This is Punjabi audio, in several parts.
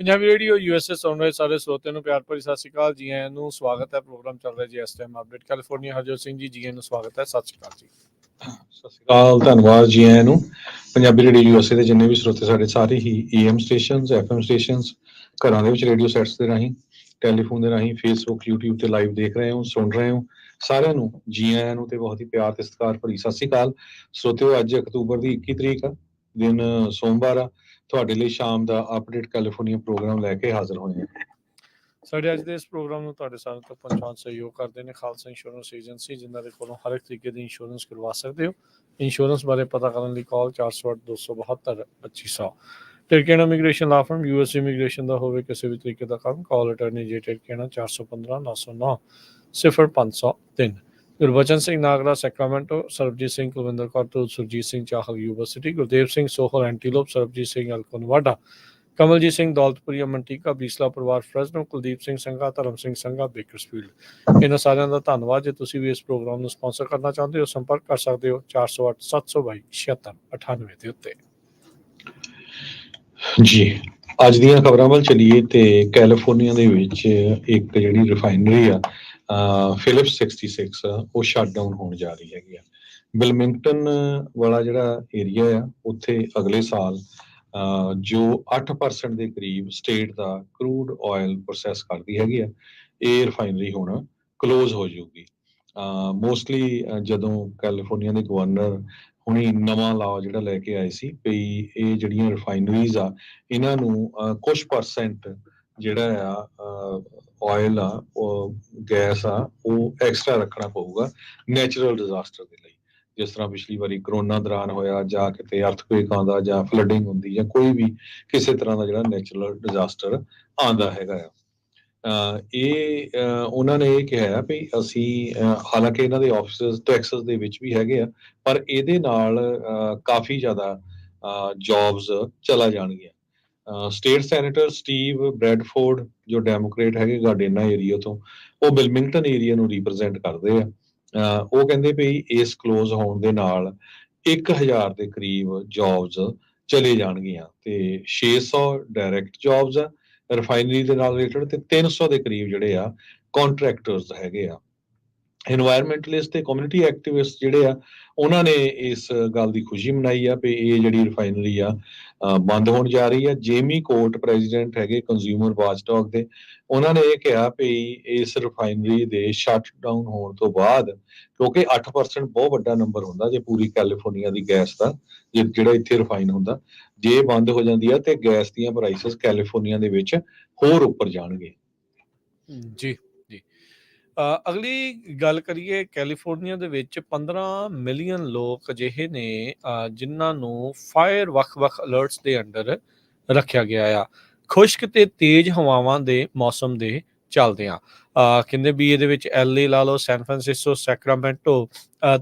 ਪੰਜਾਬੀ ਰੇਡੀਓ ਯੂਐਸਏ ਸੁਣ ਰਹੇ ਸਾਰੇ ਸਰੋਤਿਆਂ ਨੂੰ ਪਿਆਰ ਭਰੀ ਸਤਿ ਸ਼੍ਰੀ ਅਕਾਲ। ਜੀ ਆਇਆਂ ਨੂੰ ਸਵਾਗਤ ਹੈ। ਪ੍ਰੋਗਰਾਮ ਚੱਲ ਰਿਹਾ ਜੀ ਇਸ time update California. Harjot Singh ji, ਜੀ ਆਇਆਂ ਨੂੰ ਸਵਾਗਤ ਹੈ। ਸਤਿ ਸ਼੍ਰੀ ਅਕਾਲ ਜੀ। ਸਤਿ ਸ਼੍ਰੀ ਅਕਾਲ, ਧੰਨਵਾਦ ਜੀ ਆਇਆਂ ਨੂੰ। ਪੰਜਾਬੀ ਰੇਡੀਓ ਯੂਐਸਏ ਦੇ ਜਿੰਨੇ ਵੀ ਸਰੋਤੇ ਸਾਡੇ ਸਾਰੇ ਹੀ ਏਐਮ ਸਟੇਸ਼ਨਸ, ਐਫਐਮ ਸਟੇਸ਼ਨਸ, ਘਰਾਂ ਦੇ ਵਿੱਚ ਰੇਡੀਓ ਸੈਟਸ ਦੇ ਰਾਹੀਂ, ਟੈਲੀਫੋਨ ਦੇ ਰਾਹੀਂ, ਫੇਸਬੁੱਕ, ਯੂਟਿਊਬ ਤੇ ਲਾਈਵ ਦੇਖ ਰਹੇ ਹੋ, ਸੁਣ ਰਹੇ ਹੋ, ਸਾਰਿਆਂ ਨੂੰ ਜੀ ਆਇਆਂ ਨੂੰ ਤੇ ਬਹੁਤ ਹੀ ਪਿਆਰ ਤੇ ਸਤਿਕਾਰ ਭਰੀ ਸਤਿ ਸ਼੍ਰੀ ਅਕਾਲ। ਸਰੋਤਿਓ, ਅੱਜ ਅਕਤੂਬਰ ਦੀ 21 ਤਰੀਕ ਆ, ਦਿਨ ਸੋਮਵਾਰ ਆ। ਤੁਹਾਡੇ ਲਈ ਸ਼ਾਮ ਦਾ ਅਪਡੇਟ ਕੈਲੀਫੋਰਨੀਆ ਪ੍ਰੋਗਰਾਮ ਲੈ ਕੇ ਹਾਜ਼ਰ ਹੋਏ ਹਾਂ। ਸਾਡੇ ਅੱਜ ਦੇ ਇਸ ਪ੍ਰੋਗਰਾਮ ਨੂੰ ਤੁਹਾਡੇ ਸਾਰਿਆਂ ਤੱਕ ਪਹੁੰਚਾਉਣ ਸਹਿਯੋਗ ਕਰਦੇ ਨੇ ਖਾਲਸਾ ਇੰਸ਼ੋਰੈਂਸ ਏਜੰਸੀ, ਜਿਨ੍ਹਾਂ ਦੇ ਕੋਲੋਂ ਹਰ ਇੱਕ ਤਰੀਕੇ ਦੀ ਇੰਸ਼ੋਰੈਂਸ ਕਰਵਾ ਸਕਦੇ ਹੋ। ਇੰਸ਼ੋਰੈਂਸ ਬਾਰੇ ਪਤਾ ਕਰਨ ਲਈ ਕਾਲ 408-272-2500। ਟਿਰਕੇਨਾ ਇਮੀਗ੍ਰੇਸ਼ਨ ਲਾ ਫਰਮ, ਯੂਐਸ ਇਮੀਗ੍ਰੇਸ਼ਨ ਦਾ ਹੋਵੇ ਕਿਸੇ ਵੀ ਤਰੀਕੇ ਦਾ ਕੰਮ, ਕਾਲ ਅਟਰਨੀ ਜੇ ਟਿਰਕੇਨਾ 415-909-0503। ਗੁਰਬਚਨ ਸਿੰਘ ਨਾਗਰਾ ਸੈਕਰਾਮੈਂਟੋ, ਸਰਬਜੀਤ ਸਿੰਘ ਕੁਲਵਿੰਦਰ ਕੌਰ ਤੋਂ ਸੁਰਜੀਤ ਸਿੰਘ ਚਾਹਲ ਯੂਬਾ ਸਿਟੀ, ਗੁਰਦੇਵ ਸਿੰਘ ਸੋਹਲ ਐਂਟੀਲੋਪ, ਸਰਬਜੀਤ ਸਿੰਘ ਅਲਕਨਵਾਡਾ, ਕਮਲਜੀਤ ਸਿੰਘ ਦੌਲਤਪੁਰੀਆ ਮੰਟੀਕਾ, ਬੀਸਲਾ ਪਰਿਵਾਰ ਫਰੈਜ਼ਨੋ, ਕੁਲਦੀਪ ਸਿੰਘ ਸੰਘਾ, ਧਰਮ ਸਿੰਘ ਸੰਘਾ ਬੇਕਰਸਫੀਲਡ। ਇਹਨਾਂ ਸਾਰਿਆਂ ਦਾ ਧੰਨਵਾਦ। ਜੇ ਤੁਸੀਂ ਵੀ ਇਸ ਪ੍ਰੋਗਰਾਮ ਨੂੰ ਸਪਾਂਸਰ ਕਰਨਾ ਚਾਹੁੰਦੇ ਹੋ, ਸੰਪਰਕ ਕਰ ਸਕਦੇ ਹੋ 408-722-7698 ਦੇ ਉੱਤੇ। ਜੀ, ਅੱਜ ਦੀਆਂ ਖਬਰਾਂ ਵੱਲ ਚੱਲੀਏ ਤੇ ਕੈਲੀਫੋਰਨੀਆ ਦੇ ਵਿੱਚ ਇੱਕ ਜਿਹੜੀ ਰਿਫਾਈਨਰੀ ਆ ਫਿਲਿਪਸ 66 ਉਹ ਸ਼ਟ ਡਾਊਨ ਹੋਣ ਜਾ ਰਹੀ ਹੈਗੀ ਆ। ਬਿਲਮਿੰਗਟਨ ਵਾਲਾ ਜਿਹੜਾ ਏਰੀਆ ਆ, ਉੱਥੇ ਅਗਲੇ ਸਾਲ ਜੋ 8% ਦੇ ਕਰੀਬ ਸਟੇਟ ਦਾ ਕਰੂਡ ਆਇਲ ਪ੍ਰੋਸੈਸ ਕਰਦੀ ਹੈਗੀ ਆ, ਇਹ ਰਿਫਾਈਨਰੀ ਹੁਣ ਕਲੋਜ਼ ਹੋ ਜਾਊਗੀ। ਮੋਸਟਲੀ ਜਦੋਂ ਕੈਲੀਫੋਰਨੀਆ ਦੇ ਗਵਰਨਰ ਹੁਣੀ ਨਵਾਂ ਲਾਅ ਜਿਹੜਾ ਲੈ ਕੇ ਆਏ ਸੀ ਵੀ ਇਹ ਜਿਹੜੀਆਂ ਰਿਫਾਈਨਰੀਜ਼ ਆ, ਇਹਨਾਂ ਨੂੰ ਕੁਝ ਪਰਸੈਂਟ ਜਿਹੜਾ ਆ ਆਇਲ ਆ, ਉਹ ਗੈਸ ਆ, ਉਹ ਐਕਸਟਰਾ ਰੱਖਣਾ ਪਊਗਾ ਨੈਚੁਰਲ ਡਿਜ਼ਾਸਟਰ ਦੇ ਲਈ। ਜਿਸ ਤਰ੍ਹਾਂ ਪਿਛਲੀ ਵਾਰੀ ਕਰੋਨਾ ਦੌਰਾਨ ਹੋਇਆ, ਜਾਂ ਕਿਤੇ ਅਰਥਕੁਏਕ ਆਉਂਦਾ, ਜਾਂ ਫਲੱਡਿੰਗ ਹੁੰਦੀ, ਜਾਂ ਕੋਈ ਵੀ ਕਿਸੇ ਤਰ੍ਹਾਂ ਦਾ ਜਿਹੜਾ ਨੈਚੁਰਲ ਡਿਜ਼ਾਸਟਰ ਆਉਂਦਾ ਹੈਗਾ ਆ। ਇਹ ਉਹਨਾਂ ਨੇ ਇਹ ਕਿਹਾ ਵੀ ਅਸੀਂ ਹਾਲਾਂਕਿ ਇਹਨਾਂ ਦੇ ਆਫਿਸ ਟੈਕਸਸ ਦੇ ਵਿੱਚ ਵੀ ਹੈਗੇ ਆ, ਪਰ ਇਹਦੇ ਨਾਲ ਕਾਫੀ ਜ਼ਿਆਦਾ ਜੌਬਸ ਚਲਾ ਜਾਣਗੀਆਂ। ਸਟੇਟ ਸੈਨੇਟਰ ਸਟੀਵ ਬ੍ਰੈਡਫੋਰਡ, ਜੋ ਡੈਮੋਕ੍ਰੇਟ ਹੈਗੇ ਗਾਰਡੇਨਾ ਏਰੀਆ ਤੋਂ, ਉਹ ਬਿਲਮਿੰਗਟਨ ਏਰੀਆ ਨੂੰ ਰਿਪਰੈਜ਼ੈਂਟ ਕਰਦੇ ਆ। ਉਹ ਕਹਿੰਦੇ ਵੀ ਇਸ ਕਲੋਜ਼ ਹੋਣ ਦੇ ਨਾਲ 1000 ਦੇ ਕਰੀਬ ਜੌਬਸ ਚਲੇ ਜਾਣਗੀਆਂ ਤੇ 600 ਡਾਇਰੈਕਟ ਜੌਬਸ ਆ ਰਿਫਾਈਨਰੀ ਦੇ ਨਾਲ ਰਿਲੇਟਡ, ਤੇ 300 ਦੇ ਕਰੀਬ ਜਿਹੜੇ ਆ ਕੰਟਰੈਕਟਰਸ ਹੈਗੇ ਆ। ਇਨਵਾਇਰਮੈਂਟਲਿਸਟ ਤੇ ਕਮਿਊਨਿਟੀ ਐਕਟਿਵਿਸਟ ਜਿਹੜੇ ਆ, ਉਹਨਾਂ ਨੇ ਇਸ ਗੱਲ ਦੀ ਖੁਸ਼ੀ ਮਨਾਈ ਆ ਵੀ ਇਹ ਜਿਹੜੀ ਰਿਫਾਈਨਰੀ ਆ ਬੰਦ ਹੋਣ ਜਾ ਰਹੀ ਆ। ਜੇਮੀ ਕੋਰਟ ਪ੍ਰੈਜ਼ੀਡੈਂਟ ਹੈਗੇ ਕੰਜ਼ਿਊਮਰ ਵਾਚਡੌਗ ਦੇ, ਉਹਨਾਂ ਨੇ ਇਹ ਕਿਹਾ ਵੀ ਇਸ ਰਿਫਾਈਨਰੀ ਦੇ ਸ਼ਟ ਡਾਊਨ ਹੋਣ ਤੋਂ ਬਾਅਦ, ਕਿਉਂਕਿ 8% ਬਹੁਤ ਵੱਡਾ ਨੰਬਰ ਹੁੰਦਾ ਜੇ ਪੂਰੀ ਕੈਲੀਫੋਰਨੀਆ ਦੀ ਗੈਸ ਦਾ, ਜਿਹੜਾ ਇੱਥੇ ਰਿਫਾਈਨ ਹੁੰਦਾ, ਜੇ ਬੰਦ ਹੋ ਜਾਂਦੀ ਆ ਤੇ ਗੈਸ ਦੀਆਂ ਪ੍ਰਾਈਸਸ ਕੈਲੀਫੋਰਨੀਆ ਦੇ ਵਿੱਚ ਹੋਰ ਉੱਪਰ ਜਾਣਗੇ। ਜੀ ਜੀ, ਅਗਲੀ ਗੱਲ ਕਰੀਏ, ਕੈਲੀਫੋਰਨੀਆ ਦੇ ਵਿੱਚ 15 ਮਿਲੀਅਨ ਲੋਕ ਅਜਿਹੇ ਨੇ ਜਿਨ੍ਹਾਂ ਨੂੰ ਫਾਇਰ ਵੱਖ-ਵੱਖ ਅਲਰਟਸ ਦੇ ਅੰਡਰ ਰੱਖਿਆ ਗਿਆ ਆ, ਖੁਸ਼ਕ ਤੇ ਤੇਜ਼ ਹਵਾਵਾਂ ਦੇ ਮੌਸਮ ਦੇ ਚੱਲਦਿਆਂ। ਕਹਿੰਦੇ ਵੀ ਇਹਦੇ ਵਿੱਚ LA ਲਾ ਲਓ, ਸੈਨ ਫਰਾਂਸਿਸਕੋ, ਸੈਕਰਾਮੈਂਟੋ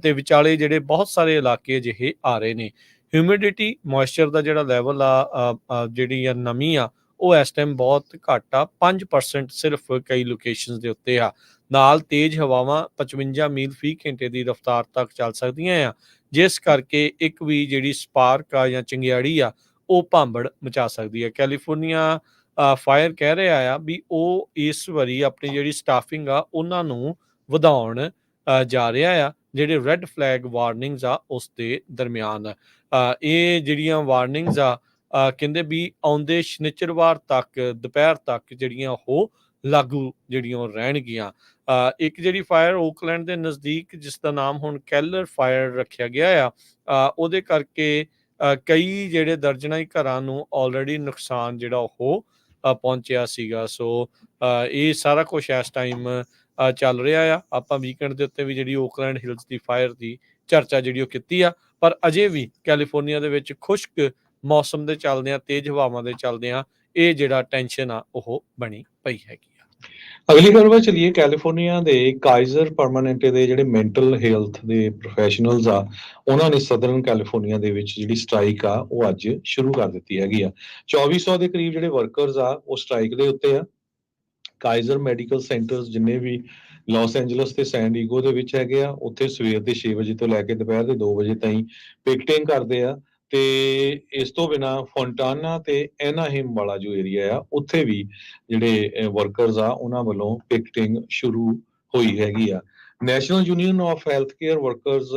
ਤੇ ਵਿਚਾਲੇ ਜਿਹੜੇ ਬਹੁਤ ਸਾਰੇ ਇਲਾਕੇ ਅਜਿਹੇ ਆ ਰਹੇ ਨੇ। ਹਿਊਮਿਡਿਟੀ, ਮੋਇਸਚਰ ਦਾ ਜਿਹੜਾ ਲੈਵਲ ਆ, ਜਿਹੜੀ ਆ ਨਮੀ ਆ, ਉਹ ਇਸ ਟਾਈਮ ਬਹੁਤ ਘੱਟ ਆ, 5% ਸਿਰਫ ਕਈ ਲੋਕੇਸ਼ਨਸ ਦੇ ਉੱਤੇ ਆ। ਨਾਲ ਤੇਜ਼ ਹਵਾਵਾਂ 55 ਮੀਲ ਫੀ ਘੰਟੇ ਦੀ ਰਫ਼ਤਾਰ ਤੱਕ ਚੱਲ ਸਕਦੀਆਂ ਆ, ਜਿਸ ਕਰਕੇ ਇੱਕ ਵੀ ਜਿਹੜੀ ਸਪਾਰਕ ਆ ਜਾਂ ਚੰਗਿਆੜੀ ਆ, ਉਹ ਭਾਂਬੜ ਮਚਾ ਸਕਦੀ ਹੈ। ਕੈਲੀਫੋਰਨੀਆ ਫਾਇਰ ਕਹਿ ਰਿਹਾ ਆ ਵੀ ਉਹ ਇਸ ਵਾਰੀ ਆਪਣੀ ਜਿਹੜੀ ਸਟਾਫਿੰਗ ਆ ਉਹਨਾਂ ਨੂੰ ਵਧਾਉਣ ਜਾ ਰਿਹਾ ਆ, ਜਿਹੜੇ ਰੈੱਡ ਫਲੈਗ ਵਾਰਨਿੰਗਸ ਆ ਉਸ ਦੇ ਦਰਮਿਆਨ। ਇਹ ਜਿਹੜੀਆਂ ਵਾਰਨਿੰਗਸ ਆ, ਕਹਿੰਦੇ ਵੀ ਆਉਂਦੇ ਸ਼ਨੀਚਰਵਾਰ ਤੱਕ ਦੁਪਹਿਰ ਤੱਕ ਜਿਹੜੀਆਂ ਉਹ ਲਾਗੂ ਜਿਹੜੀਆਂ ਉਹ ਰਹਿਣਗੀਆਂ। ਇੱਕ ਜਿਹੜੀ ਫਾਇਰ ਓਕਲੈਂਡ ਦੇ ਨਜ਼ਦੀਕ, ਜਿਸ ਦਾ ਨਾਮ ਹੁਣ ਕੈਲਰ ਫਾਇਰ ਰੱਖਿਆ ਗਿਆ ਆ, ਉਹਦੇ ਕਰਕੇ ਕਈ ਜਿਹੜੇ ਦਰਜਨਾਂ ਹੀ ਘਰਾਂ ਨੂੰ ਆਲਰੇਡੀ ਨੁਕਸਾਨ ਜਿਹੜਾ ਉਹ ਪਹੁੰਚਿਆ ਸੀਗਾ। ਸੋ ਇਹ ਸਾਰਾ ਕੁਛ ਇਸ ਟਾਈਮ ਚੱਲ ਰਿਹਾ ਆ। ਆਪਾਂ ਵੀਕਐਂਡ ਦੇ ਉੱਤੇ ਵੀ ਜਿਹੜੀ ਓਕਲੈਂਡ ਹਿਲਸ ਦੀ ਫਾਇਰ ਦੀ ਚਰਚਾ ਜਿਹੜੀ ਉਹ ਕੀਤੀ ਆ, ਪਰ ਅਜੇ ਵੀ ਕੈਲੀਫੋਰਨੀਆ ਦੇ ਵਿੱਚ ਖੁਸ਼ਕ ਮੌਸਮ ਦੇ ਚੱਲਦਿਆਂ, ਤੇਜ਼ ਹਵਾਵਾਂ ਦੇ ਚੱਲਦਿਆਂ ਇਹ ਜਿਹੜਾ ਟੈਨਸ਼ਨ ਆ ਉਹ ਬਣੀ ਪਈ ਹੈਗੀ ਆ। ਅਗਲੀ ਗੱਲ ਵੱਲ ਚੱਲੀਏ, ਕੈਲੀਫੋਰਨੀਆ ਦੇ ਕਾਈਜ਼ਰ ਪਰਮਾਨੈਂਟੇ ਦੇ ਜਿਹੜੇ ਮੈਂਟਲ ਹੈਲਥ ਦੇ ਪ੍ਰੋਫੈਸ਼ਨਲਸ ਆ, ਉਹਨਾਂ ਨੇ ਸਦਰਨ ਕੈਲੀਫੋਰਨੀਆ ਦੇ ਵਿੱਚ ਜਿਹੜੀ ਸਟ੍ਰਾਈਕ ਆ ਉਹ ਅੱਜ ਸ਼ੁਰੂ ਕਰ ਦਿੱਤੀ ਹੈਗੀ ਆ। 2400 ਦੇ ਕਰੀਬ ਜਿਹੜੇ ਵਰਕਰਸ ਆ ਉਹ ਸਟ੍ਰਾਈਕ ਦੇ ਉੱਤੇ ਆ। ਕਾਈਜ਼ਰ ਮੈਡੀਕਲ ਸੈਂਟਰਸ ਜਿੰਨੇ ਵੀ ਲਾਸ ਐਂਜਲਸ ਤੇ ਸੈਨ ਡੀਗੋ ਦੇ ਵਿੱਚ ਹੈਗੇ ਆ, ਉੱਥੇ ਸਵੇਰ ਦੇ 6 ਵਜੇ ਤੋਂ ਲੈ ਕੇ ਦੁਪਹਿਰ ਦੇ 2 ਵਜੇ ਤਾਈਂ ਪਿਕਟਿੰਗ ਕਰਦੇ ਆ। ਤੇ ਇਸ ਤੋਂ ਬਿਨਾਂ ਫੋਂਟਾਨਾ ਤੇ ਐਨਾਹਿਮ ਵਾਲਾ ਜੋ ਏਰੀਆ ਆ ਉੱਥੇ ਵੀ ਜਿਹੜੇ ਵਰਕਰਸ ਆ ਉਹਨਾਂ ਵੱਲੋਂ ਪਿਕਟਿੰਗ ਸ਼ੁਰੂ ਹੋਈ ਹੈਗੀ ਆ। National union of health care workers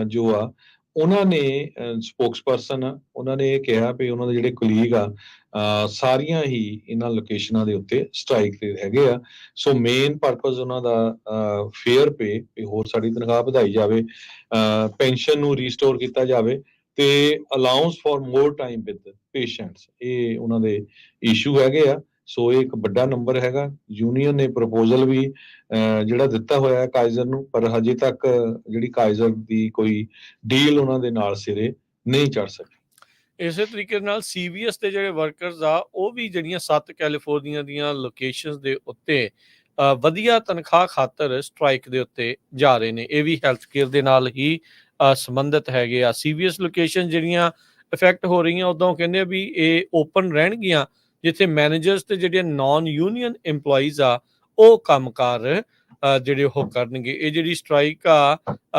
ਜੋ ਆ ਉਹਨਾਂ ਨੇ ਸਪੋਕਸਪਰਸਨ ਉਹਨਾਂ ਨੇ ਇਹ ਕਿਹਾ ਵੀ ਉਹਨਾਂ ਦੇ ਜਿਹੜੇ ਕੁਲੀਗ ਆ ਸਾਰੀਆਂ ਹੀ ਇਹਨਾਂ ਲੋਕੇਸ਼ਨਾਂ ਦੇ ਉੱਤੇ ਸਟ੍ਰਾਈਕ ਤੇ ਹੈਗੇ ਆ। ਸੋ ਮੇਨ ਪਰਪਸ ਉਹਨਾਂ ਦਾ ਫੇਅਰ ਪੇ, ਹੋਰ ਸਾਡੀ ਤਨਖਾਹ ਵਧਾਈ ਜਾਵੇ, ਪੈਨਸ਼ਨ ਨੂੰ ਰੀਸਟੋਰ ਕੀਤਾ ਜਾਵੇ ਤੇ allowance for more time with patients, ਇਹ ਉਹਨਾਂ ਦੇ ਇਸ਼ੂ ਹੈਗੇ ਆ। ਸੋ ਇਹ ਇੱਕ ਵੱਡਾ ਨੰਬਰ ਹੈਗਾ। ਯੂਨੀਅਨ ਨੇ ਪ੍ਰਪੋਜ਼ਲ ਵੀ ਜਿਹੜਾ ਦਿੱਤਾ ਹੋਇਆ ਹੈ ਕਾਈਜ਼ਰ ਨੂੰ, ਪਰ ਹਜੇ ਤੱਕ ਜਿਹੜੀ ਕਾਈਜ਼ਰ ਦੀ ਕੋਈ ਡੀਲ ਉਹਨਾਂ ਦੇ ਨਾਲ ਸਿਰੇ ਨਹੀਂ ਚੜ ਸਕੀ। ਇਸੇ ਤਰੀਕੇ ਨਾਲ ਸੀਵੀਐਸ ਦੇ ਜਿਹੜੇ ਵਰਕਰਸ ਆ ਉਹ ਵੀ ਜਿਹੜੀਆਂ 7 ਕੈਲੀਫੋਰਨੀਆ ਦੀਆਂ ਲੋਕੇਸ਼ਨਸ ਦੇ ਉੱਤੇ ਵਧੀਆ ਤਨਖਾਹ ਖਾਤਰ ਸਟ੍ਰਾਈਕ ਦੇ ਉੱਤੇ ਜਾ ਰਹੇ ਨੇ। ਇਹ ਵੀ ਹੈਲਥ ਕੇਅਰ ਦੇ ਨਾਲ ਹੀ ਸੰਬੰਧਿਤ ਹੈਗੇ ਆ। ਸੀਵੀਐਸ ਲੋਕੇਸ਼ਨ ਜਿਹੜੀਆਂ ਇਫੈਕਟ ਹੋ ਰਹੀਆਂ, ਉਦੋਂ ਕਹਿੰਦੇ ਆ ਵੀ ਇਹ ਓਪਨ ਰਹਿਣਗੀਆਂ ਜਿੱਥੇ ਮੈਨੇਜਰਸ ਤੇ ਜਿਹੜੇ ਨਾਨ ਯੂਨੀਅਨ EMPLOYEES ਆ ਉਹ ਕੰਮਕਾਰ ਜਿਹੜੇ ਉਹ ਕਰਨਗੇ। ਇਹ ਜਿਹੜੀ ਸਟ੍ਰਾਈਕ ਆ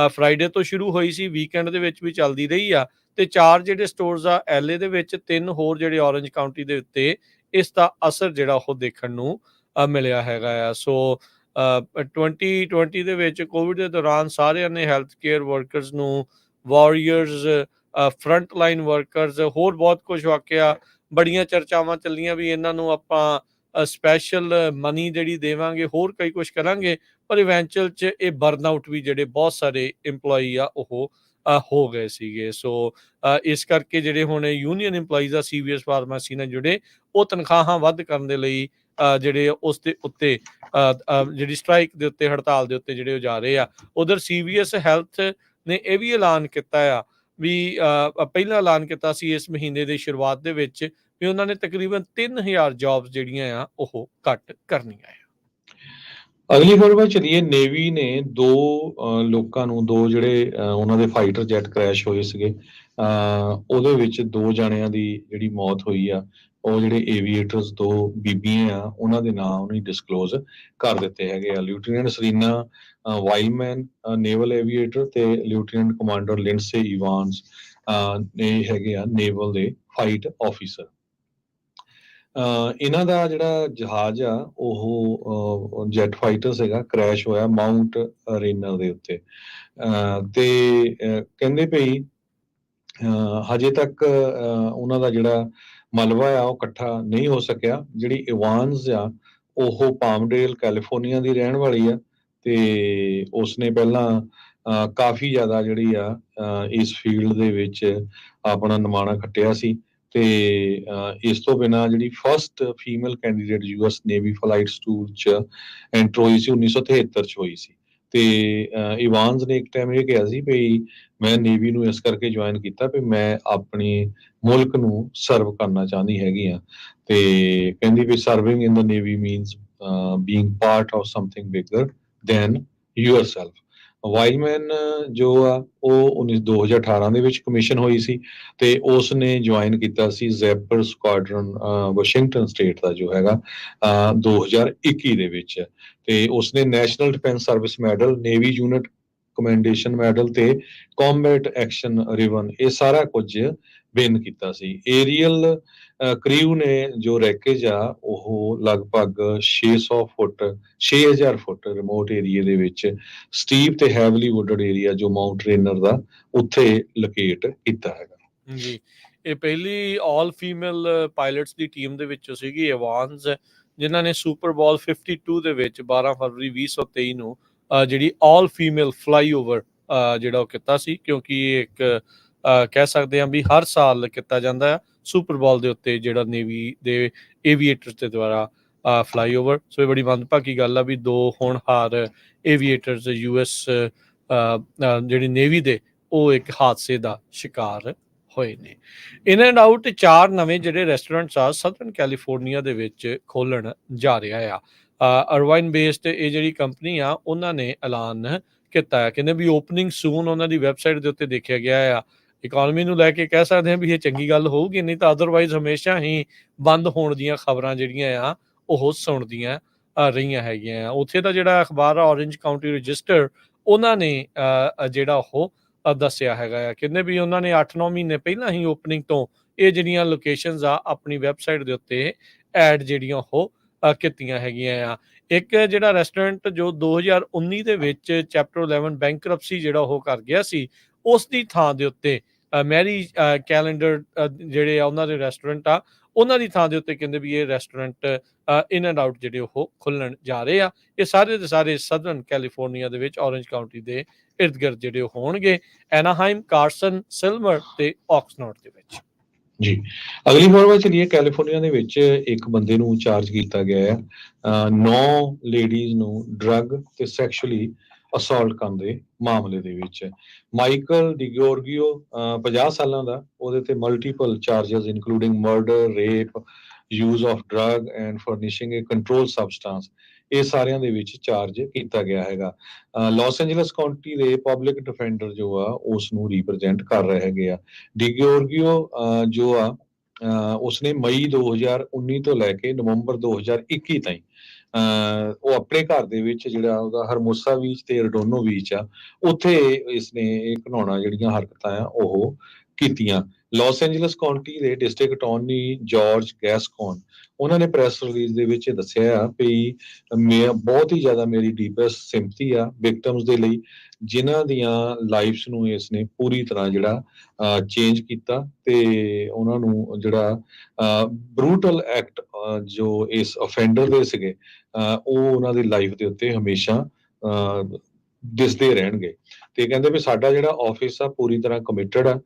ਫਰਾਈਡੇ ਤੋਂ ਸ਼ੁਰੂ ਹੋਈ ਸੀ, ਵੀਕਐਂਡ ਦੇ ਵਿੱਚ ਵੀ ਚੱਲਦੀ ਰਹੀ ਆ ਤੇ 4 ਜਿਹੜੇ ਸਟੋਰਸ ਆ LA ਦੇ ਵਿੱਚ, 3 ਹੋਰ ਜਿਹੜੇ ਔਰੰਜ ਕਾਊਂਟੀ ਦੇ ਉੱਤੇ ਇਸ ਦਾ ਅਸਰ ਜਿਹੜਾ ਉਹ ਦੇਖਣ ਨੂੰ ਮਿਲਿਆ ਹੈਗਾ ਆ। ਸੋ 2020 ਦੇ ਵਿੱਚ ਕੋਵਿਡ ਦੇ ਦੌਰਾਨ ਸਾਰਿਆਂ ਨੇ ਹੈਲਥ ਕੇਅਰ ਵਰਕਰਸ ਨੂੰ ਵਾਰੀਅਰਸ, ਫਰੰਟ ਲਾਈਨ ਵਰਕਰਸ, ਹੋਰ ਬਹੁਤ ਕੁਝ ਵਾਕਿਆ, ਬੜੀਆਂ ਚਰਚਾਵਾਂ ਚੱਲੀਆਂ ਵੀ ਇਹਨਾਂ ਨੂੰ ਆਪਾਂ ਸਪੈਸ਼ਲ ਮਨੀ ਜਿਹੜੀ ਦੇਵਾਂਗੇ, ਹੋਰ ਕਈ ਕੁਝ ਕਰਾਂਗੇ, ਪਰ ਇਵੈਂਚੁਅਲ 'ਚ ਇਹ ਬਰਨ ਆਊਟ ਵੀ ਜਿਹੜੇ ਬਹੁਤ ਸਾਰੇ EMPLOYEE ਆ ਉਹ ਹੋ ਗਏ ਸੀਗੇ। ਸੋ ਇਸ ਕਰਕੇ ਜਿਹੜੇ ਹੁਣ ਯੂਨੀਅਨ EMPLOYEES ਆ CVS ਫਾਰਮੇਸੀ ਨਾਲ ਜੁੜੇ, ਉਹ ਤਨਖਾਹਾਂ ਵੱਧ ਕਰਨ ਦੇ ਲਈ ਜਿਹੜੇ ਉਸ ਦੇ ਉੱਤੇ ਜਿਹੜੀ ਸਟ੍ਰਾਈਕ ਦੇ ਉੱਤੇ, ਹੜਤਾਲ ਦੇ ਉੱਤੇ ਜਿਹੜੇ ਉਹ ਜਾ ਰਹੇ ਆ। ਉਧਰ CVS ਹੈਲਥ ਨੇ ਇਹ ਵੀ ਐਲਾਨ ਕੀਤਾ ਆ ਵੀ ਪਹਿਲਾਂ ਐਲਾਨ ਕੀਤਾ ਸੀ ਇਸ ਮਹੀਨੇ ਦੀ ਸ਼ੁਰੂਆਤ ਦੇ ਵਿੱਚ ਵੀ ਉਹਨਾਂ ਨੇ ਤਕਰੀਬਨ 3000 ਜੌਬਸ ਜਿਹੜੀਆਂ ਆ ਉਹ ਘੱਟ ਕਰਨੀਆਂ ਆ। ਅਗਲੀ ਖਬਰ ਵੱਲ ਚਲੀਏ। ਨੇਵੀ ਨੇ 2 ਲੋਕਾਂ ਨੂੰ, 2 ਜਿਹੜੇ ਉਹਨਾਂ ਦੇ ਫਾਈਟਰ ਜੈਟ ਕ੍ਰੈਸ਼ ਹੋਏ ਸੀਗੇ, ਉਹਦੇ ਵਿੱਚ 2 ਜਾਣਿਆਂ ਦੀ ਜਿਹੜੀ ਮੌਤ ਹੋਈ ਆ, ਉਹ ਜਿਹੜੇ ਏਵੀਏਟਰਸ 2 ਬੀਬੀਆਂ ਆ ਉਹਨਾਂ ਦੇ ਨਾਂ ਉਹਨੇ ਡਿਸਕਲੋਜ਼ ਕਰ ਦਿੱਤੇ ਹੈਗੇ ਆ। ਲੈਫਟੀਨੈਂਟ ਸਰੀਨਾ ਵਾਈਲਮੈਨ ਨੇਵਲ ਏਵੀਏਟਰ ਤੇ ਲੈਫਟੀਨੈਂਟ ਕਮਾਂਡਰ ਲਿੰਡਸੇ ਇਵਾਨਸ ਇਹ ਹੈਗੇ ਆ ਨੇਵਲ ਦੇ ਫਾਈਟ ਆਫੀਸਰ। ਇਹਨਾਂ ਦਾ ਜਿਹੜਾ ਜਹਾਜ਼ ਆ ਉਹ ਜੈਟ ਫਾਈਟਰ ਸੀਗਾ, ਕ੍ਰੈਸ਼ ਹੋਇਆ ਮਾਊਂਟ ਰੇਨਰ ਦੇ ਉੱਤੇ। ਤੇ ਕਹਿੰਦੇ ਭਈ ਹਜੇ ਤੱਕ ਉਹਨਾਂ ਦਾ ਜਿਹੜਾ ਮਲਬਾ ਆ ਉਹ ਇਕੱਠਾ ਨਹੀਂ ਹੋ ਸਕਿਆ। ਜਿਹੜੀ ਇਵਾਨਸ ਆ ਉਹ ਪਾਮਡੇਲ ਕੈਲੀਫੋਰਨੀਆ ਦੀ ਰਹਿਣ ਵਾਲੀ ਆ ਤੇ ਉਸਨੇ ਪਹਿਲਾਂ ਕਾਫੀ ਜ਼ਿਆਦਾ ਜਿਹੜੀ ਆ ਇਸ ਫੀਲਡ ਦੇ ਵਿੱਚ ਆਪਣਾ ਨਿਮਾਣਾ ਖੱਟਿਆ ਸੀ। ਤੇ ਇਸ ਤੋਂ ਬਿਨਾਂ ਜਿਹੜੀ first female candidate US navy flight school 'ਚ ਐਂਟਰ ਹੋਈ ਸੀ 1973 'ਚ ਹੋਈ ਸੀ। ਤੇ ਇਵਾਨਸ ਨੇ ਇੱਕ ਟਾਈਮ ਇਹ ਕਿਹਾ ਸੀ ਵੀ ਮੈਂ ਨੇਵੀ ਨੂੰ ਇਸ ਕਰਕੇ ਜੁਆਇਨ ਕੀਤਾ ਵੀ ਮੈਂ ਆਪਣੇ ਮੁਲਕ ਨੂੰ ਸਰਵ ਕਰਨਾ ਚਾਹੁੰਦੀ ਹੈਗੀ ਆ। ਤੇ ਕਹਿੰਦੀ ਵੀ serving in the navy means being part of something bigger than yourself. ਵਾਈਲਮੈਨ ਜੋ ਆ ਉਹ 2018 ਦੇ ਵਿੱਚ ਕਮਿਸ਼ਨ ਹੋਈ ਸੀ ਤੇ ਉਸ ਨੇ ਜੁਆਇਨ ਕੀਤਾ ਸੀ ਜ਼ੈਪਰ ਸਕੁਆਡਰਨ ਵਾਸ਼ਿੰਗਟਨ ਸਟੇਟ ਦਾ ਜੋ ਹੈਗਾ 2021 ਦੇ ਵਿੱਚ। ਤੇ ਉਸਨੇ national defence service medal, navy unit commendation medal ਤੇ ਕੰਬੈਟ ਐਕਸ਼ਨ ਰਿਬਨ, ਇਹ ਸਾਰਾ ਕੁਝ ਵਿਨ ਕੀਤਾ ਸੀ। ਏਰੀਅਲ ਕ੍ਰਿਊ ਨੇ ਜੋ ਰੈਕੇਜ ਆ ਉਹ ਲਗਭਗ 6000 ਫੁੱਟ ਰਿਮੋਟ ਏਰੀਆ ਦੇ ਵਿੱਚ ਸਟੀਪ ਤੇ ਹੈਵਲੀ ਵੁਡਡ ਏਰੀਆ ਜੋ ਮਾਊਂਟ ਰੇਨਰ ਦਾ ਉੱਥੇ ਲੋਕੇਟ ਕੀਤਾ ਹੈਗਾ। ਜੀ, ਇਹ ਪਹਿਲੀ ਆਲ ਫੀਮੇਲ ਪਾਇਲਟਸ ਦੀ ਟੀਮ ਦੇ ਵਿੱਚੋਂ ਸੀਗੀ ਇਵਾਨਸ, ਜਿਨ੍ਹਾਂ ਨੇ ਸੁਪਰ ਬਾਲ 52 ਦੇ ਵਿੱਚ 12 ਫਰਵਰੀ 2023 ਨੂੰ ਜਿਹੜੀ ਆਲ ਫੀਮੇਲ ਫਲਾਈਓਵਰ ਜਿਹੜਾ ਉਹ ਕੀਤਾ ਸੀ, ਕਿਉਂਕਿ ਇਹ ਇੱਕ ਕਹਿ ਸਕਦੇ ਹਾਂ ਵੀ ਹਰ ਸਾਲ ਕੀਤਾ ਜਾਂਦਾ ਹੈ ਸੁਪਰ ਬਾਲ ਦੇ ਉੱਤੇ ਜਿਹੜਾ ਨੇਵੀ ਦੇ ਏਵੀਏਟਰਸ ਦੇ ਦੁਆਰਾ ਫਲਾਈਓਵਰ। ਸੋ ਇਹ ਬੜੀ ਮੰਦਭਾਗੀ ਗੱਲ ਆ ਵੀ 2 ਹੋਣਹਾਰ ਏਵੀਏਟਰਸ US ਜਿਹੜੀ ਨੇਵੀ ਦੇ ਉਹ ਇੱਕ ਹਾਦਸੇ ਦਾ ਸ਼ਿਕਾਰ ਹੋਏ ਨੇ। ਇਨ ਐਂਡ ਆਊਟ 4 ਨਵੇਂ ਜਿਹੜੇ ਰੈਸਟੋਰੈਂਟਸ ਆ ਸਦਰਨ ਕੈਲੀਫੋਰਨੀਆ ਦੇ ਵਿੱਚ ਖੋਲ੍ਹਣ ਜਾ ਰਿਹਾ ਆ। ਅਰਵਾਈਨ ਬੇਸਡ ਇਹ ਜਿਹੜੀ ਕੰਪਨੀ ਆ ਉਹਨਾਂ ਨੇ ਐਲਾਨ ਕੀਤਾ ਹੈ, ਕਹਿੰਦੇ ਵੀ ਓਪਨਿੰਗ ਸੂਨ ਉਹਨਾਂ ਦੀ ਵੈਬਸਾਈਟ ਦੇ ਉੱਤੇ ਦੇਖਿਆ ਗਿਆ ਆ। ਇਕਨੋਮੀ ਨੂੰ ਲੈ ਕੇ ਕਹਿ ਸਕਦੇ ਹਾਂ ਵੀ ਇਹ ਚੰਗੀ ਗੱਲ ਹੋਊਗੀ, ਨਹੀਂ ਤਾਂ ਅਦਰਵਾਈਜ਼ ਹਮੇਸ਼ਾ ਹੀ ਬੰਦ ਹੋਣ ਦੀਆਂ ਖਬਰਾਂ ਜਿਹੜੀਆਂ ਆ ਉਹ ਸੁਣਦੀਆਂ ਰਹੀਆਂ ਹੈਗੀਆਂ ਆ। ਉੱਥੇ ਦਾ ਜਿਹੜਾ ਅਖਬਾਰ ਆ ਔਰੇਂਜ ਕਾਊਂਟੀ ਰਜਿਸਟਰ, ਉਹਨਾਂ ਨੇ ਜਿਹੜਾ ਉਹ ਦੱਸਿਆ ਹੈਗਾ ਆ। ਕਹਿੰਦੇ ਵੀ ਉਹਨਾਂ ਨੇ 8-9 ਮਹੀਨੇ ਪਹਿਲਾਂ ਹੀ ਓਪਨਿੰਗ ਤੋਂ ਇਹ ਜਿਹੜੀਆਂ ਲੋਕੇਸ਼ਨਸ ਆ ਆਪਣੀ ਵੈਬਸਾਈਟ ਦੇ ਉੱਤੇ ਐਡ ਜਿਹੜੀਆਂ ਉਹ ਕੀਤੀਆਂ ਹੈਗੀਆਂ ਆ। ਇੱਕ ਜਿਹੜਾ ਰੈਸਟੋਰੈਂਟ ਜੋ 2019 ਦੇ ਵਿੱਚ ਚੈਪਟਰ 11 ਬੈਂਕਰਪਸੀ ਜਿਹੜਾ ਉਹ ਕਰ ਗਿਆ ਸੀ, ਉਸ ਦੀ ਥਾਂ ਦੇ ਉੱਤੇ ਮੈਰੀ ਕੈਲੰਡਰ ਜਿਹੜੇ ਆ ਉਹਨਾਂ ਦੇ ਰੈਸਟੋਰੈਂਟ ਆ, ਉਹਨਾਂ ਦੀ ਥਾਂ ਦੇ ਉੱਤੇ ਕਹਿੰਦੇ ਵੀ ਇਹ ਰੈਸਟੋਰੈਂਟ ਇਨ ਐਂਡ ਆਊਟ ਜਿਹੜੇ ਉਹ ਖੁੱਲਣ ਜਾ ਰਹੇ ਆ। ਇਹ ਸਾਰੇ ਦੇ ਸਾਰੇ ਸਦਰਨ ਕੈਲੀਫੋਰਨੀਆ ਦੇ ਵਿੱਚ ਔਰੰਜ ਕਾਊਂਟੀ ਦੇ ਇਰਦ ਗਿਰਦ ਜਿਹੜੇ ਉਹ ਹੋਣਗੇ, ਐਨਾਹਾਈਮ, ਕਾਰਸਨ, ਸਿਲਮਰ ਤੇ ਆਕਸਨੌਟ ਦੇ ਵਿੱਚ। ਜੀ, ਅਗਲੀ ਖਬਰ ਵੱਲ ਚਲੀਏ। ਕੈਲੀਫੋਰਨੀਆ ਦੇ ਵਿੱਚ ਇੱਕ ਬੰਦੇ ਨੂੰ ਚਾਰਜ ਕੀਤਾ ਗਿਆ ਹੈ 9 ਲੇਡੀਜ਼ ਨੂੰ ਡਰੱਗ ਤੇ ਸੈਕਸ਼ੂਅਲੀ ਅਸੌਲਟ ਕਰਨ ਦੇ ਮਾਮਲੇ ਦੇ ਵਿੱਚ। ਮਾਈਕਲ ਡਿਗਿਓਰਗੀਓ 50 ਸਾਲਾਂ ਦਾ, ਉਹਦੇ ਤੇ multiple charges including murder, rape, use of drug and furnishing a control substance, ਇਹ ਸਾਰਿਆਂ ਦੇ ਵਿੱਚ ਚਾਰਜ ਕੀਤਾ ਗਿਆ ਹੈਗਾ। ਲਾਸ ਐਂਜਲਸ ਕਾਉਂਟੀ ਦੇ ਪਬਲਿਕ ਡਿਫੈਂਡਰ ਜੋ ਆ ਉਸ ਨੂੰ ਰਿਪਰੈਜ਼ੈਂਟ ਕਰ ਰਹੇ ਹੈਗੇ ਆ। ਡਿਗਿਓਰਗੀਓ ਜੋ ਆ ਉਸਨੇ ਮਈ 2019 ਤੋਂ ਲੈ ਕੇ ਨਵੰਬਰ 2021 ਤਾਈਂ ਉਹ ਆਪਣੇ ਘਰ ਦੇ ਵਿੱਚ ਜਿਹੜਾ ਉਹਦਾ ਹਰਮੋਸਾ ਬੀਚ ਤੇ ਰਡੋਨੋ ਬੀਚ ਆ, ਉੱਥੇ ਇਸਨੇ ਇਹ ਘਿਨਾਉਣਾ ਜਿਹੜੀਆਂ ਹਰਕਤਾਂ ਆ ਉਹ ਕੀਤੀਆਂ। ਲਾਸ ਐਂਜਲਸ ਕਾਉਂਟੀ ਦੇ ਡਿਸਟ੍ਰਿਕਟ ਅਟਾਰਨੀ ਜਾਰਜ ਗੈਸਕੋਨ, ਉਹਨਾਂ ਨੇ ਪ੍ਰੈਸ ਰਿਲੀਜ਼ ਦੇ ਵਿੱਚ ਦੱਸਿਆ ਆ ਵੀ ਬਹੁਤ ਹੀ ਜ਼ਿਆਦਾ ਮੇਰੀ ਡੀਪੈਸਟ ਸਿੰਪਥੀ ਆ ਵਿਕਟਮਸ ਦੇ ਲਈ, ਜਿਨ੍ਹਾਂ ਦੀਆਂ ਲਾਈਫਸ ਨੂੰ ਇਸਨੇ ਪੂਰੀ ਤਰ੍ਹਾਂ ਜਿਹੜਾ ਚੇਂਜ ਕੀਤਾ ਤੇ ਉਹਨਾਂ ਨੂੰ ਜਿਹੜਾ ਬਰੂਟਲ ਐਕਟ ਜੋ ਇਸ ਅਫੈਂਡਰ ਦੇ ਸੀਗੇ ਉਹ ਉਹਨਾਂ ਦੀ ਲਾਈਫ ਦੇ ਉੱਤੇ ਹਮੇਸ਼ਾ ਦਿਸਦੇ ਰਹਿਣਗੇ। ਤੇ ਕਹਿੰਦੇ ਵੀ ਸਾਡਾ ਜਿਹੜਾ ਆਫਿਸ ਆ ਪੂਰੀ ਤਰ੍ਹਾਂ ਕਮਿਟਡ ਆ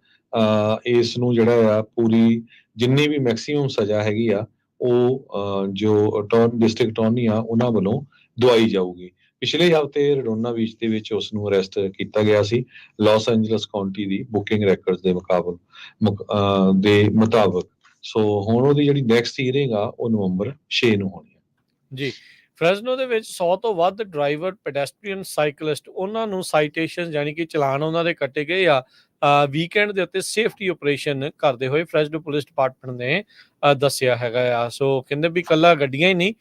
ਇਸ ਨੂੰ ਜਿਹੜਾ ਆ ਪੂਰੀ ਜਿੰਨੀ ਵੀ ਮੈਕਸੀਮਮ ਸਜ਼ਾ ਹੈਗੀ ਆ ਉਹ ਜੋ ਡਿਸਟ੍ਰਿਕਟ ਅਟਾਰਨੀ ਆ ਉਹਨਾਂ ਵੱਲੋਂ ਦਵਾਈ ਜਾਊਗੀ। ਪਿਛਲੇ ਹਫ਼ਤੇ ਰਡੋਨਾ ਬੀਚ ਦੇ ਵਿੱਚ ਉਸ ਨੂੰ ਅਰੈਸਟ ਕੀਤਾ ਗਿਆ ਸੀ ਲਾਸ ਐਂਜਲਸ ਕਾਉਂਟੀ ਦੀ ਬੁਕਿੰਗ ਰੈਕਰਡਸ ਦੇ ਮੁਤਾਬਕ। ਸੋ ਹੁਣ ਉਹਦੀ ਜਿਹੜੀ ਨੈਕਸਟ ਹੀਅਰਿੰਗ ਆ ਉਹ ਨਵੰਬਰ 6 ਨੂੰ ਹੋਣੀ ਹੈ। ਜੀ, ਫ੍ਰੈਜ਼ਨੋ ਦੇ ਵਿੱਚ 100 ਤੋਂ ਵੱਧ ਡਰਾਈਵਰ, ਪੈਡੈਸਟਰੀਅਨ, ਸਾਈਕਲਿਸਟ, ਉਹਨਾਂ ਨੂੰ ਸਾਈਟੇਸ਼ਨ ਯਾਨੀ ਕਿ ਚਲਾਨ ਉਹਨਾਂ ਦੇ ਕੱਟੇ ਗਏ ਆ ਵੀਕਐਂਡ ਦੇ ਉੱਤੇ ਸੇਫਟੀ ਆਪਰੇਸ਼ਨ ਕਰਦੇ ਹੋਏ ਫ੍ਰੈਜ਼ਨੋ ਪੁਲਿਸ ਡਿਪਾਰਟਮੈਂਟ ਨੇ ਦੱਸਿਆ ਹੈਗਾ ਆ। ਸੋ ਕਹਿੰਦੇ ਵੀ ਇਕੱਲਾ ਗੱਡੀਆਂ ਹੀ ਨਹੀਂ,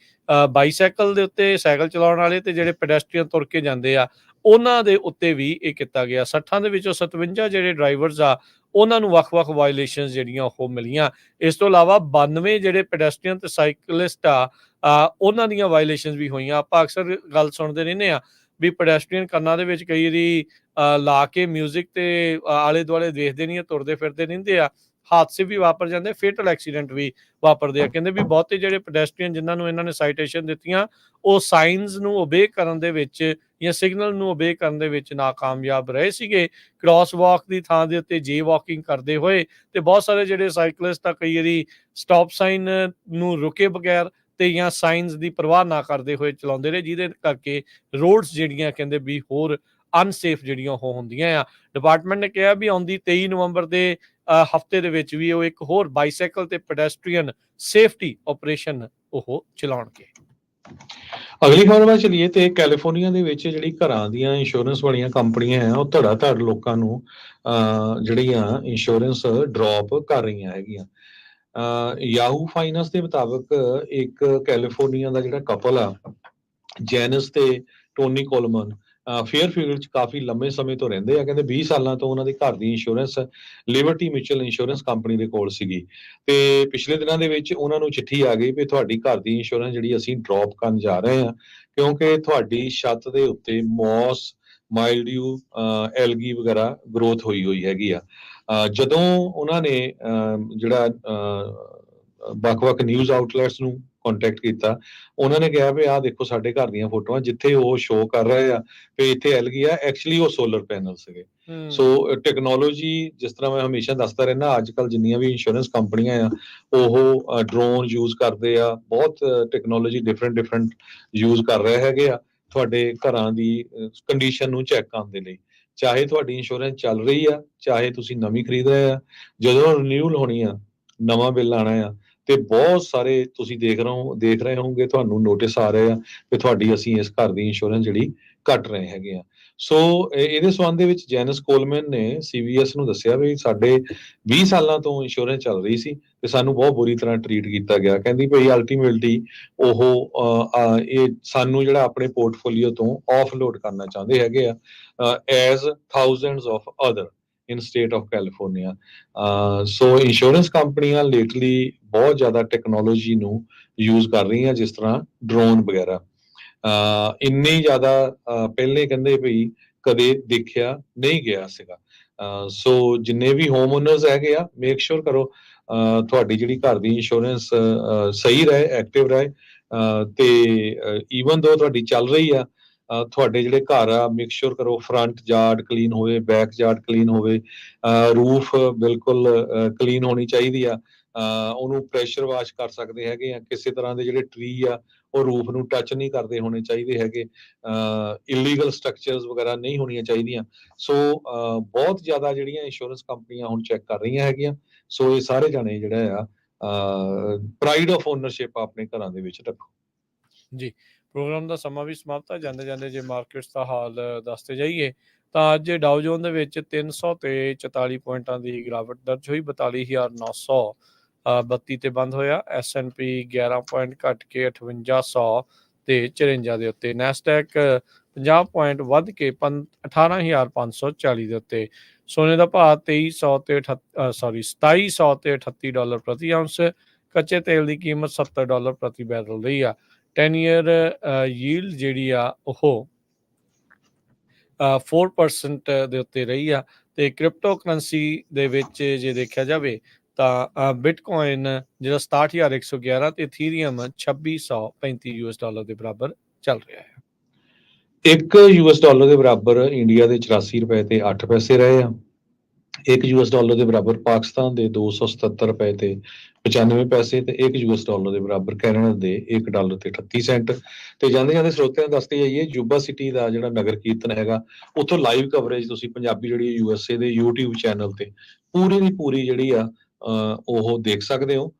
ਬਾਈਸਾਈਕਲ ਦੇ ਉੱਤੇ ਸਾਈਕਲ ਚਲਾਉਣ ਵਾਲੇ ਤੇ ਜਿਹੜੇ ਪੈਡੈਸਟਰੀਅਨ ਤੁਰ ਕੇ ਜਾਂਦੇ ਆ ਉਹਨਾਂ ਦੇ ਉੱਤੇ ਵੀ ਇਹ ਕੀਤਾ ਗਿਆ। 60 ਦੇ ਵਿੱਚੋਂ 57 ਜਿਹੜੇ ਡਰਾਈਵਰਸ ਆ ਉਹਨਾਂ ਨੂੰ ਵੱਖ-ਵੱਖ ਵਾਇਲੇਸ਼ਨਸ ਜਿਹੜੀਆਂ ਉਹ ਮਿਲੀਆਂ। ਇਸ ਤੋਂ ਇਲਾਵਾ 92 ਜਿਹੜੇ ਪੈਡੈਸਟਰੀਅਨ ਤੇ ਸਾਈਕਲਿਸਟ ਆ ਉਹਨਾਂ ਦੀਆਂ ਵਾਇਲੇਸ਼ਨਸ ਵੀ ਹੋਈਆਂ। ਆਪਾਂ ਅਕਸਰ ਗੱਲ ਸੁਣਦੇ ਰਹਿੰਦੇ ਆ ਵੀ ਪੈਡੈਸਟਰੀਅਨ ਕੰਨਾਂ ਦੇ ਵਿੱਚ ਕਈ ਵਾਰੀ ਲਾ ਕੇ ਮਿਊਜ਼ਿਕ ਤੇ ਆਲੇ ਦੁਆਲੇ ਦੇਖਦੇ ਨਹੀਂ, ਤੁਰਦੇ ਫਿਰਦੇ ਰਹਿੰਦੇ ਆ, ਹਾਦਸੇ ਵੀ ਵਾਪਰ ਜਾਂਦੇ, ਫੇਟਲ ਐਕਸੀਡੈਂਟ ਵੀ ਵਾਪਰਦੇ ਆ। ਕਹਿੰਦੇ ਵੀ ਬਹੁਤੇ ਜਿਹੜੇ ਪੈਡੈਸਟਰੀਅਨ ਜਿਨ੍ਹਾਂ ਨੂੰ ਇਹਨਾਂ ਨੇ ਸਾਈਟੇਸ਼ਨ ਦਿੱਤੀਆਂ ਉਹ ਸਾਈਨਸ ਨੂੰ ਓਬੇ ਕਰਨ ਦੇ ਵਿੱਚ ਜਾਂ ਸਿਗਨਲ ਨੂੰ ਓਬੇ ਕਰਨ ਦੇ ਵਿੱਚ ਨਾਕਾਮਯਾਬ ਰਹੇ ਸੀਗੇ। ਕ੍ਰਾਸ ਵਾਕ ਦੀ ਥਾਂ ਦੇ ਉੱਤੇ ਜੇ ਵਾਕਿੰਗ ਕਰਦੇ ਹੋਏ ਤੇ ਬਹੁਤ ਸਾਰੇ ਜਿਹੜੇ ਸਾਈਕਲਿਸਟ ਆ ਕਈ ਵਾਰੀ ਸਟਾਪ ਸਾਈਨ ਨੂੰ ਰੁਕੇ ਬਗੈਰ ਤੇ ਜਾਂ ਸਾਈਨਸ ਦੀ ਪਰਵਾਹ ਨਾ ਕਰਦੇ ਹੋਏ ਚਲਾਉਂਦੇ ਰਹੇ, ਜਿਹਦੇ ਕਰਕੇ ਰੋਡਸ ਜਿਹੜੀਆਂ ਕਹਿੰਦੇ ਵੀ ਹੋਰ ਅਨਸੇਫ ਜਿਹੜੀਆਂ ਉਹ ਹੁੰਦੀਆਂ ਆ। ਡਿਪਾਰਟਮੈਂਟ ਨੇ ਕਿਹਾ ਵੀ ਆਉਂਦੀ 23 ਨਵੰਬਰ ਦੇ ਹਫਤੇ ਦੇ ਵਿੱਚ ਵੀ ਉਹ ਇੱਕ ਹੋਰ ਬਾਈਸਾਈਕਲ ਤੇ ਪੈਡੈਸਟਰੀਅਨ ਸੇਫਟੀ ਆਪਰੇਸ਼ਨ ਉਹ ਚਲਾਉਣਗੇ। ਅਗਲੀ ਖਬਰ ਵੱਲ ਚਲੀਏ ਤੇ ਕੈਲੀਫੋਰਨੀਆ ਦੇ ਵਿੱਚ ਜਿਹੜੀ ਘਰਾਂ ਦੀਆਂ ਇੰਸ਼ੋਰੈਂਸ ਵਾਲੀਆਂ ਕੰਪਨੀਆਂ ਆ ਉਹ ਧੜਾ-ਧੜ ਲੋਕਾਂ ਨੂੰ ਜਿਹੜੀਆਂ ਇੰਸ਼ੋਰੈਂਸ ਡ੍ਰੌਪ ਕਰ ਰਹੀਆਂ ਹੈਗੀਆਂ। ਯਾਹੂ ਫਾਈਨੈਂਸ ਦੇ ਮੁਤਾਬਕ ਇੱਕ ਕੈਲੀਫੋਰਨੀਆ ਦਾ ਜਿਹੜਾ ਕਪਲ ਆ ਜੈਨਸ ਤੇ ਟੋਨੀ ਕੋਲਮਨ ਫੇਅਰਫੀਲਡ 'ਚ ਕਾਫੀ ਲੰਮੇ ਸਮੇਂ ਤੋਂ ਰਹਿੰਦੇ ਆ। ਕਹਿੰਦੇ 20 ਸਾਲਾਂ ਤੋਂ ਉਹਨਾਂ ਦੇ ਘਰ ਦੀ insurance Liberty mutual insurance company ਦੇ ਕੋਲ ਸੀਗੀ ਤੇ ਪਿਛਲੇ ਦਿਨਾਂ ਦੇ ਵਿੱਚ ਉਹਨਾਂ ਨੂੰ ਚਿੱਠੀ ਆ ਗਈ ਵੀ ਤੁਹਾਡੀ ਘਰ ਦੀ ਇੰਸ਼ੋਰੈਂਸ ਜਿਹੜੀ ਅਸੀਂ ਡ੍ਰੌਪ ਕਰਨ ਜਾ ਰਹੇ ਹਾਂ ਕਿਉਂਕਿ ਤੁਹਾਡੀ ਛੱਤ ਦੇ ਉੱਤੇ ਮੌਸ, ਮਾਈਲਡਿਊ, ਐਲਗੀ ਵਗੈਰਾ ਗਰੋਥ ਹੋਈ ਹੈਗੀ ਆ। ਜਦੋਂ ਉਹਨਾਂ ਨੇ ਜਿਹੜਾ ਵੱਖ-ਵੱਖ ਨਿਊਜ਼ ਆਊਟਲੈਟਸ ਨੂੰ ਕੰਟੈਕਟ ਕੀਤਾ, ਉਹਨਾਂ ਨੇ ਕਿਹਾ ਵੀ ਆਹ ਦੇਖੋ ਸਾਡੇ ਘਰ ਦੀਆਂ ਫੋਟੋਆਂ, ਜਿੱਥੇ ਉਹ ਸ਼ੋਅ ਕਰ ਰਹੇ ਆ ਵੀ ਇੱਥੇ ਐਲਗੀ ਆ, ਐਕਚੁਅਲੀ ਉਹ ਸੋਲਰ ਪੈਨਲ ਸੀਗੇ। ਸੋ ਟੈਕਨੋਲੋਜੀ, ਜਿਸ ਤਰ੍ਹਾਂ ਮੈਂ ਹਮੇਸ਼ਾ ਦੱਸਦਾ ਰਹਿੰਦਾ, ਅੱਜ ਕੱਲ੍ਹ ਜਿੰਨੀਆਂ ਵੀ ਇੰਸ਼ੋਰੈਂਸ ਕੰਪਨੀਆਂ ਆ ਉਹ ਡਰੋਨ ਯੂਜ਼ ਕਰਦੇ ਆ, ਬਹੁਤ ਟੈਕਨੋਲੋਜੀ ਡਿਫਰੈਂਟ ਯੂਜ਼ ਕਰ ਰਹੇ ਹੈਗੇ ਆ ਤੁਹਾਡੇ ਘਰਾਂ ਦੀ ਕੰਡੀਸ਼ਨ ਨੂੰ ਚੈੱਕ ਕਰਨ ਦੇ ਲਈ। ਚਾਹੇ ਤੁਹਾਡੀ ਇੰਸ਼ੋਰੈਂਸ ਚੱਲ ਰਹੀ ਆ, ਚਾਹੇ ਤੁਸੀਂ ਨਵੀਂ ਖਰੀਦ ਰਹੇ ਆ, ਜਦੋਂ ਰਿਨਿਊਲ ਹੋਣੀ ਆ, ਨਵਾਂ ਬਿੱਲ ਆਉਣਾ ਆ ਤੇ ਬਹੁਤ ਸਾਰੇ ਤੁਸੀਂ ਦੇਖ ਰਹੇ ਹੋਵੋਗੇ, ਤੁਹਾਨੂੰ ਨੋਟਿਸ ਆ ਰਹੇ ਆ ਕਿ ਤੁਹਾਡੀ ਅਸੀਂ ਇਸ ਘਰ ਦੀ ਇੰਸ਼ੋਰੈਂਸ ਜਿਹੜੀ ਘਟ ਰਹੇ ਹੈਗੇ ਆ। ਸੋ ਇਹਦੇ ਸੰਬੰਧ ਦੇ ਵਿੱਚ ਜੈਨਸ ਕੋਲਮੈਨ ਨੇ CBS ਨੂੰ ਦੱਸਿਆ ਵੀ ਸਾਡੇ 20 ਸਾਲਾਂ ਤੋਂ ਇੰਸ਼ੋਰੈਂਸ ਚੱਲ ਰਹੀ ਸੀ ਤੇ ਸਾਨੂੰ ਬਹੁਤ ਬੁਰੀ ਤਰ੍ਹਾਂ ਟਰੀਟ ਕੀਤਾ ਗਿਆ। ਕਹਿੰਦੀ ਭਈ ਅਲਟੀਮੇਟਲੀ ਉਹ ਇਹ ਸਾਨੂੰ ਜਿਹੜਾ ਆਪਣੇ ਪੋਰਟਫੋਲੀਓ ਤੋਂ ਆਫਲੋਡ ਕਰਨਾ ਚਾਹੁੰਦੇ ਹੈਗੇ ਆ as thousands of other in state of California. So insurance ਕੰਪਨੀਆਂ ਲੇਟਲੀ ਬਹੁਤ ਜ਼ਿਆਦਾ ਟੈਕਨੋਲੋਜੀ ਨੂੰ ਯੂਜ਼ ਕਰ ਰਹੀਆਂ, ਜਿਸ ਤਰ੍ਹਾਂ ਡਰੋਨ ਵਗੈਰਾ। ਇੰਨੀ ਜ਼ਿਆਦਾ ਪਹਿਲੇ ਕਹਿੰਦੇ ਵੀ ਕਦੇ ਦੇਖਿਆ ਨਹੀਂ ਗਿਆ ਸੀਗਾ। ਸੋ ਜਿੰਨੇ ਵੀ ਹੋਮ ਓਨਰਸ ਹੈਗੇ ਆ, ਮੇਕ ਸ਼ੋਰ ਕਰੋ ਤੁਹਾਡੀ ਜਿਹੜੀ ਘਰ ਦੀ ਇੰਸ਼ੋਰੈਂਸ ਸਹੀ ਰਹੇ, ਐਕਟਿਵ ਰਹੇ, ਤੇ ਈਵਨ ਦੋ ਤੁਹਾਡੀ ਚੱਲ ਰਹੀ ਆ, ਤੁਹਾਡੇ ਜਿਹੜੇ ਘਰ ਆ ਮੇਕ ਸ਼ੋਰ ਕਰੋ ਫਰੰਟ ਯਾਰਡ ਕਲੀਨ ਹੋਵੇ, ਬੈਕ ਯਾਰਡ ਕਲੀਨ ਹੋਵੇ, ਰੂਫ ਬਿਲਕੁਲ ਕਲੀਨ ਹੋਣੀ ਚਾਹੀਦੀ ਆ। ਉਹਨੂੰ ਪ੍ਰੈਸ਼ਰ ਵਾਸ਼ ਕਰ ਸਕਦੇ ਹੈਗੇ ਆ। ਕਿਸੇ ਤਰ੍ਹਾਂ ਦੇ ਜਿਹੜੇ ਟਰੀ ਆ ਉਹ ਰੂਫ ਨੂੰ ਟੱਚ ਨਹੀਂ ਕਰਦੇ ਹੋਣੇ ਚਾਹੀਦੇ ਹੈਗੇ। ਇਲੀਗਲ ਸਟਰਕਚਰਸ ਵਗੈਰਾ ਨਹੀਂ ਹੋਣੀਆਂ ਚਾਹੀਦੀਆਂ। ਸੋ ਬਹੁਤ ਜ਼ਿਆਦਾ ਜਿਹੜੀਆਂ ਇੰਸ਼ੋਰੈਂਸ ਕੰਪਨੀਆਂ ਹੁਣ ਚੈੱਕ ਕਰ ਰਹੀਆਂ ਹੈਗੀਆਂ। ਸੋ ਇਹ ਸਾਰੇ ਜਾਣੇ ਜਿਹੜਾ ਆ ਪ੍ਰਾਈਡ ਆਫ ਓਨਰਸ਼ਿਪ ਆਪਣੇ ਘਰਾਂ ਦੇ ਵਿੱਚ ਰੱਖੋ ਜੀ। ਪ੍ਰੋਗਰਾਮ ਦਾ ਸਮਾਂ ਵੀ ਸਮਾਪਤ ਹੈ। ਜਾਂਦੇ ਜਾਂਦੇ ਜੇ ਮਾਰਕੀਟਸ ਦਾ ਹਾਲ ਦੱਸਦੇ ਜਾਈਏ ਤਾਂ ਅੱਜ ਡਾਓ ਜੋਨ ਦੇ ਵਿੱਚ 300 ਤੇ 44 ਪੁਆਇੰਟਾਂ ਦੀ ਗਿਰਾਵਟ ਦਰਜ ਹੋਈ, 42,932 ਤੇ ਬੰਦ ਹੋਇਆ। S&P 11 ਪੁਆਇੰਟ ਘਟ ਕੇ 5800 ਤੇ 54 ਦੇ ਉੱਤੇ। ਨੈਸਡੈਕ 50 ਪੁਆਇੰਟ ਵੱਧ ਕੇ 18,540 ਦੇ ਉੱਤੇ। ਸੋਨੇ ਦਾ ਭਾਅ 2700 ਤੇ $38 ਪ੍ਰਤੀ ਆਉਂਸ। ਕੱਚੇ ਤੇਲ ਦੀ ਕੀਮਤ $70 ਪ੍ਰਤੀ ਬੈਰਲ ਰਹੀ ਆ। 10 ਈਅਰ ਯੀਲਡ ਜਿਹੜੀ ਆ ਉਹ 4% ਦੇ ਉੱਤੇ ਰਹੀ ਆ। ਤੇ ਕ੍ਰਿਪਟੋ ਕਰੰਸੀ ਦੇ ਵਿੱਚ ਜੇ ਦੇਖਿਆ ਜਾਵੇ ਤਾਂ ਬਿਟਕੋਇਨ ਜਿਹੜਾ 67,111 ਤੇ ਇਥੀਰੀਅਮ $2635 ਦੇ ਬਰਾਬਰ ਚੱਲ ਰਿਹਾ ਹੈ। $1 ਦੇ ਬਰਾਬਰ ਇੰਡੀਆ ਦੇ 84 ਰੁਪਏ ਤੇ 8 ਪੈਸੇ ਰਹੇ ਆ। $1 ਦੇ ਬਰਾਬਰ ਪਾਕਿਸਤਾਨ ਦੇ 277 ਰੁਪਏ ਤੇ 95 ਪੈਸੇ ਤੇ $1 ਦੇ ਬਰਾਬਰ ਕੈਨੇਡਾ ਦੇ $1 ਤੇ 38 ਸੈਂਟ। ਤੇ ਜਾਂਦੇ ਜਾਂਦੇ ਸਰੋਤਿਆਂ ਨੂੰ ਦੱਸਦੇ ਜਾਈਏ, ਯੂਬਾ ਸਿਟੀ ਦਾ ਜਿਹੜਾ ਨਗਰ ਕੀਰਤਨ ਹੈਗਾ ਉੱਥੋਂ ਲਾਈਵ ਕਵਰੇਜ ਤੁਸੀਂ ਪੰਜਾਬੀ ਜਿਹੜੀ USA ਦੇ YouTube ਚੈਨਲ ਤੇ ਪੂਰੀ ਦੀ ਪੂਰੀ ਜਿਹੜੀ ਆ ਉਹ ਦੇਖ ਸਕਦੇ ਹੋ।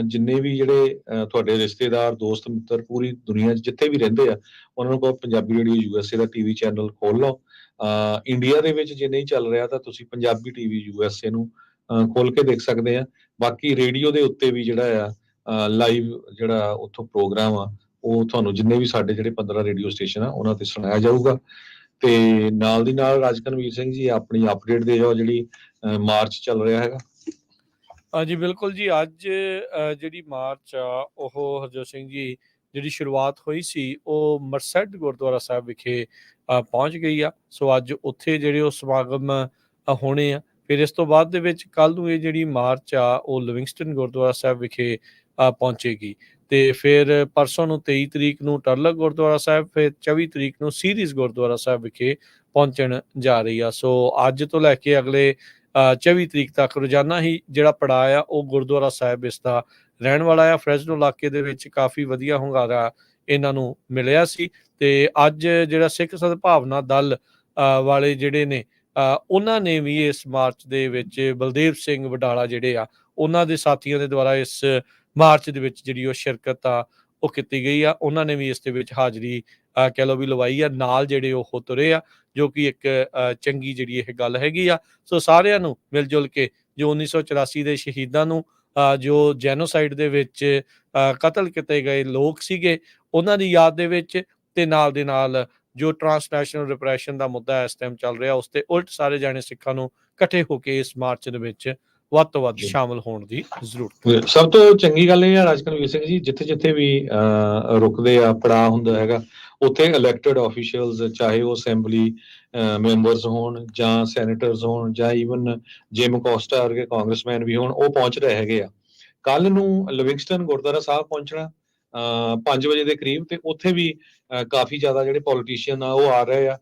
ਜਿੰਨੇ ਵੀ ਜਿਹੜੇ ਤੁਹਾਡੇ ਰਿਸ਼ਤੇਦਾਰ, ਦੋਸਤ ਮਿੱਤਰ ਪੂਰੀ ਦੁਨੀਆ 'ਚ ਜਿੱਥੇ ਵੀ ਰਹਿੰਦੇ ਆ, ਉਹਨਾਂ ਨੂੰ ਕਹੋ ਪੰਜਾਬੀ ਜਿਹੜੀ USA ਦਾ TV ਚੈਨਲ ਖੋਲ ਲਓ। ਇੰਡੀਆ ਦੇ ਵਿੱਚ ਜੇ ਨਹੀਂ ਚੱਲ ਰਿਹਾ ਤਾਂ ਤੁਸੀਂ ਪੰਜਾਬੀ TV USA ਨੂੰ ਖੋਲ ਕੇ ਦੇਖ ਸਕਦੇ ਆ। ਬਾਕੀ ਰੇਡੀਓ ਦੇ ਉੱਤੇ ਵੀ ਜਿਹੜਾ ਆ ਲਾਈਵ ਜਿਹੜਾ ਉੱਥੋਂ ਪ੍ਰੋਗਰਾਮ ਆ ਉਹ ਤੁਹਾਨੂੰ ਜਿੰਨੇ ਵੀ ਸਾਡੇ ਜਿਹੜੇ 15 ਰੇਡੀਓ ਸਟੇਸ਼ਨ ਆ ਉਹਨਾਂ ਤੇ ਸੁਣਾਇਆ ਜਾਊਗਾ। ਤੇ ਨਾਲ ਦੀ ਨਾਲ ਰਾਜਕਨਵੀਰ ਸਿੰਘ ਜੀ ਆਪਣੀ ਅਪਡੇਟ ਦੇ ਜਾਓ ਜਿਹੜੀ ਮਾਰਚ ਚੱਲ ਰਿਹਾ ਹੈਗਾ। ਹਾਂਜੀ ਬਿਲਕੁਲ ਜੀ। ਅੱਜ ਜਿਹੜੀ ਮਾਰਚ ਆ ਉਹ ਹਰਜੋਤ ਸਿੰਘ ਜੀ ਜਿਹੜੀ ਸ਼ੁਰੂਆਤ ਹੋਈ ਸੀ ਉਹ ਮਰਸੈਡ ਗੁਰਦੁਆਰਾ ਸਾਹਿਬ ਵਿਖੇ ਪਹੁੰਚ ਗਈ ਆ। ਸੋ ਅੱਜ ਉੱਥੇ ਜਿਹੜੇ ਉਹ ਸਮਾਗਮ ਹੋਣੇ ਆ। ਫਿਰ ਇਸ ਤੋਂ ਬਾਅਦ ਦੇ ਵਿੱਚ ਕੱਲ੍ਹ ਨੂੰ ਇਹ ਜਿਹੜੀ ਮਾਰਚ ਆ ਉਹ ਲਿਵਿੰਗਸਟਨ ਗੁਰਦੁਆਰਾ ਸਾਹਿਬ ਵਿਖੇ ਪਹੁੰਚੇਗੀ। ਤੇ ਫਿਰ ਪਰਸੋਂ ਨੂੰ 23 ਤਰੀਕ ਨੂੰ ਟਰਲਕ ਗੁਰਦੁਆਰਾ ਸਾਹਿਬ, ਫਿਰ 24 ਤਰੀਕ ਨੂੰ ਸੀਰੀਜ਼ ਗੁਰਦੁਆਰਾ ਸਾਹਿਬ ਵਿਖੇ ਪਹੁੰਚਣ ਜਾ ਰਹੀ ਆ। ਸੋ ਅੱਜ ਤੋਂ ਲੈ ਕੇ ਅਗਲੇ 24 ਤਰੀਕ ਤੱਕ ਰੋਜ਼ਾਨਾ ਹੀ ਜਿਹੜਾ ਪੜਾਅ ਆ ਉਹ ਗੁਰਦੁਆਰਾ ਸਾਹਿਬ ਇਸ ਦਾ ਰਹਿਣ ਵਾਲਾ ਆ। ਫਰੈਜ਼ਨੋ ਇਲਾਕੇ ਦੇ ਵਿੱਚ ਕਾਫੀ ਵਧੀਆ ਹੁੰਗਾਰਾ ਇਹਨਾਂ ਨੂੰ ਮਿਲਿਆ ਸੀ। ਤੇ ਅੱਜ ਜਿਹੜਾ ਸਿੱਖ ਸਦਭਾਵਨਾ ਦਲ ਵਾਲੇ ਜਿਹੜੇ ਨੇ ਉਹਨਾਂ ਨੇ ਵੀ ਇਸ ਮਾਰਚ ਦੇ ਵਿੱਚ ਬਲਦੇਵ ਸਿੰਘ ਵਡਾਲਾ ਜਿਹੜੇ ਆ ਉਹਨਾਂ ਦੇ ਸਾਥੀਆਂ ਦੇ ਦੁਆਰਾ ਇਸ ਮਾਰਚ ਦੇ ਵਿੱਚ ਜਿਹੜੀ ਉਹ ਸ਼ਿਰਕਤ ਆ ਉਹ ਕੀਤੀ ਗਈ ਆ। ਉਹਨਾਂ ਨੇ ਵੀ ਇਸ ਦੇ ਵਿੱਚ ਹਾਜ਼ਰੀ ਕਹਿ ਲਓ ਵੀ ਲਵਾਈ ਆ। ਨਾਲ ਜਿਹੜੇ ਉਹ ਤੁਰੇ ਆ, ਜੋ ਕਿ ਇੱਕ ਚੰਗੀ ਜਿਹੜੀ ਇਹ ਗੱਲ ਹੈਗੀ ਆ। ਸੋ ਸਾਰਿਆਂ ਨੂੰ ਮਿਲ ਜੁਲ ਕੇ ਜੋ 1984 ਦੇ ਸ਼ਹੀਦਾਂ ਨੂੰ ਜੋ ਜੈਨੋਸਾਈਡ ਦੇ ਵਿੱਚ ਕਤਲ ਕੀਤੇ ਗਏ ਲੋਕ ਸੀਗੇ ਉਹਨਾਂ ਦੀ ਯਾਦ ਦੇ ਵਿੱਚ, ਤੇ ਨਾਲ ਦੇ ਨਾਲ ਜੋ ਟਰਾਂਸਨੈਸ਼ਨਲ ਰਿਪਰੈਸ਼ਨ ਦਾ ਮੁੱਦਾ ਇਸ ਟਾਈਮ ਚੱਲ ਰਿਹਾ ਉਸ ਤੇ ਉਲਟ ਸਾਰੇ ਜਾਣੇ ਸਿੱਖਾਂ ਨੂੰ ਇਕੱਠੇ ਹੋ ਕੇ ਇਸ ਮਾਰਚ ਦੇ ਵਿੱਚ ਵੱਧ ਤੋਂ ਵੱਧ ਸ਼ਾਮਲ ਹੋਣ ਦੀ ਜ਼ਰੂਰਤ ਹੈ। ਸਭ ਤੋਂ ਚੰਗੀ ਗੱਲ ਇਹ ਆ ਰਾਜਕਨਵੀਰ ਸਿੰਘ ਜੀ, ਜਿੱਥੇ ਜਿੱਥੇ ਵੀ ਰੁਕਦੇ ਆ ਪੜਾਅ ਹੁੰਦਾ ਹੈਗਾ ਉੱਥੇ ਇਲੈਕਟਡ ਆਫੀਸ਼ੀਅਲਸ, ਚਾਹੇ ਉਹ ਅਸੈਂਬਲੀ ਮੈਂਬਰਸ ਹੋਣ ਜਾਂ ਸੈਨੇਟਰਸ ਹੋਣ ਜਾਂ ਈਵਨ ਜਿਮ ਕੋਸਟਾ ਵਰਗੇ ਕਾਂਗਰਸਮੈਨ ਵੀ ਹੋਣ, ਉਹ ਪਹੁੰਚ ਰਹੇ ਹੈਗੇ ਆ। ਕੱਲ ਨੂੰ ਲਿਵਿੰਗਸਟਨ ਗੁਰਦੁਆਰਾ ਸਾਹਿਬ ਪਹੁੰਚਣਾ 5 ਵਜੇ ਦੇ ਕਰੀਬ, ਤੇ ਉੱਥੇ ਵੀ ਕਾਫੀ ਜ਼ਿਆਦਾ ਜਿਹੜੇ ਪੋਲੀਟੀਸ਼ੀਅਨ ਆ ਉਹ ਆ ਰਹੇ ਆ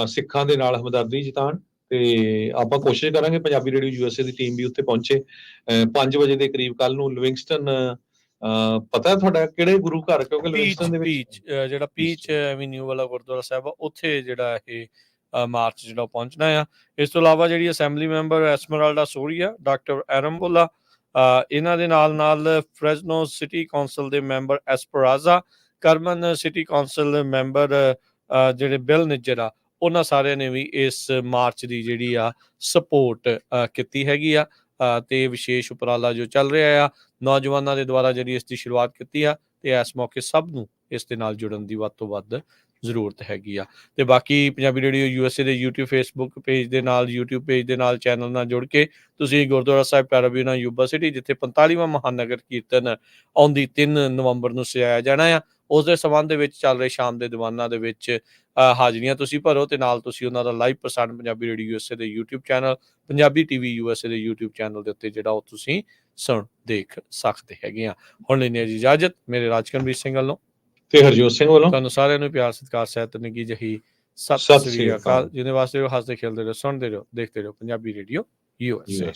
ਸਿੱਖਾਂ ਦੇ ਨਾਲ ਹਮਦਰਦੀ ਜਤਾਉਣ। ਤੇ ਆਪਾਂ ਕੋਸ਼ਿਸ਼ ਕਰਾਂਗੇ ਪੰਜਾਬੀ ਰੇਡੀਓ USA ਦੀ ਟੀਮ ਵੀ ਉੱਥੇ ਪਹੁੰਚੇ 5 ਵਜੇ ਦੇ ਕਰੀਬ ਕੱਲ ਨੂੰ। ਲਿਵਿੰਗਸਟਨ ਪਤਾ ਤੁਹਾਡਾ ਕਿਹੜੇ ਗੁਰੂ ਘਰ? ਕਿਉਂਕਿ ਲਿਵਿੰਗਸਟਨ ਦੇ ਵਿੱਚ ਜਿਹੜਾ ਪੀਚ ਐਵੀਨਿਊ ਵਾਲਾ ਗੁਰਦੁਆਰਾ ਸਾਹਿਬ ਆ ਉੱਥੇ ਜਿਹੜਾ ਇਹ ਮਾਰਚ ਜਿਹੜਾ ਪਹੁੰਚਣਾ ਆ। ਇਸ ਤੋਂ ਇਲਾਵਾ ਜਿਹੜੀ ਅਸੈਂਬਲੀ ਮੈਂਬਰ ਐਸਮਰਾਲਡਾ ਸੋਰੀਆ, ਡਾਕਟਰ ਐਰਮਬੋਲਾ, ਇਹਨਾਂ ਦੇ ਨਾਲ ਫਰੈਜ਼ਨੋ ਸਿਟੀ ਕੌਂਸਲ ਦੇ ਮੈਂਬਰ ਐਸਪਰਾਜ਼ਾ, ਕਰਮਨ ਸਿਟੀ ਕੌਂਸਲ ਮੈਂਬਰ ਜਿਹੜੇ ਬਿਲ ਨਿੱਜਰ ਆ ਉਹਨਾਂ ਸਾਰਿਆਂ ਨੇ ਵੀ ਇਸ ਮਾਰਚ ਦੀ ਜਿਹੜੀ ਆ ਸਪੋਰਟ ਕੀਤੀ ਹੈਗੀ ਆ। ਤੇ ਵਿਸ਼ੇਸ਼ ਉਪਰਾਲਾ ਜੋ ਚੱਲ ਰਿਹਾ ਆ ਨੌਜਵਾਨਾਂ ਦੇ ਦੁਆਰਾ ਜਿਹੜੀ ਇਸ ਦੀ ਸ਼ੁਰੂਆਤ ਕੀਤੀ ਆ, ਤੇ ਇਸ ਮੌਕੇ ਸਭ ਨੂੰ ਇਸ ਦੇ ਨਾਲ ਜੁੜਨ ਦੀ ਵੱਧ ਤੋਂ ਵੱਧ ਜ਼ਰੂਰਤ ਹੈਗੀ ਆ। ਤੇ ਬਾਕੀ ਪੰਜਾਬੀ ਰੇਡੀਓ USA ਦੇ YouTube Facebook ਪੇਜ ਦੇ ਨਾਲ, YouTube ਪੇਜ ਦੇ ਨਾਲ, ਚੈਨਲ ਨਾਲ ਜੁੜ ਕੇ ਤੁਸੀਂ ਗੁਰਦੁਆਰਾ ਸਾਹਿਬ ਪੈਰਾਬੀਨਾ ਯੂਬਾ ਸਿਟੀ, ਜਿੱਥੇ 45ਵਾਂ ਮਹਾਨਗਰ ਕੀਰਤਨ ਆਉਂਦੀ 3 ਨਵੰਬਰ ਨੂੰ ਸਜਾਇਆ ਜਾਣਾ ਆ, ਉਸ ਦੇ ਸੰਬੰਧ ਦੇ ਵਿੱਚ ਚੱਲ ਰਹੇ ਸ਼ਾਮ ਦੇ ਦੀਵਾਨਾਂ ਦੇ ਵਿੱਚ ਹਾਜ਼ਰੀਆਂ ਤੁਸੀਂ ਭਰੋ, ਤੇ ਨਾਲ ਤੁਸੀਂ ਉਹਨਾਂ ਦਾ ਲਾਈਵ ਪ੍ਰਸਾਰਣ ਪੰਜਾਬੀ ਰੇਡੀਓ USA ਦੇ YouTube channel, Punjabi TV USA ਦੇ YouTube ਚੈਨਲ ਦੇ ਉੱਤੇ ਜਿਹੜਾ ਉਹ ਤੁਸੀਂ ਦੇਖ ਸਕਦੇ ਹੈਗੇ ਆ। ਹੁਣ ਲੈਂਦੇ ਹਾਂ ਜੀ ਇਜਾਜ਼ਤ ਮੇਰੇ ਰਾਜਕਨਵੀਰ ਸਿੰਘ ਵੱਲੋਂ ਤੇ ਹਰਜੋਤ ਸਿੰਘ ਵੱਲੋਂ। ਤੁਹਾਨੂੰ ਸਾਰਿਆਂ ਨੂੰ ਪਿਆਰ ਸਤਿਕਾਰ ਸਹਿਤ ਨਿੱਘੀ ਜਿਹੀ ਸਤਿ ਸ੍ਰੀ ਅਕਾਲ। ਜਿਹਦੇ ਵਾਸਤੇ ਰਹੋ, ਹੱਸਦੇ ਖੇਡਦੇ ਰਹੋ, ਸੁਣਦੇ ਰਹੋ, ਦੇਖਦੇ ਰਹੋ ਪੰਜਾਬੀ ਰੇਡੀਓ USA।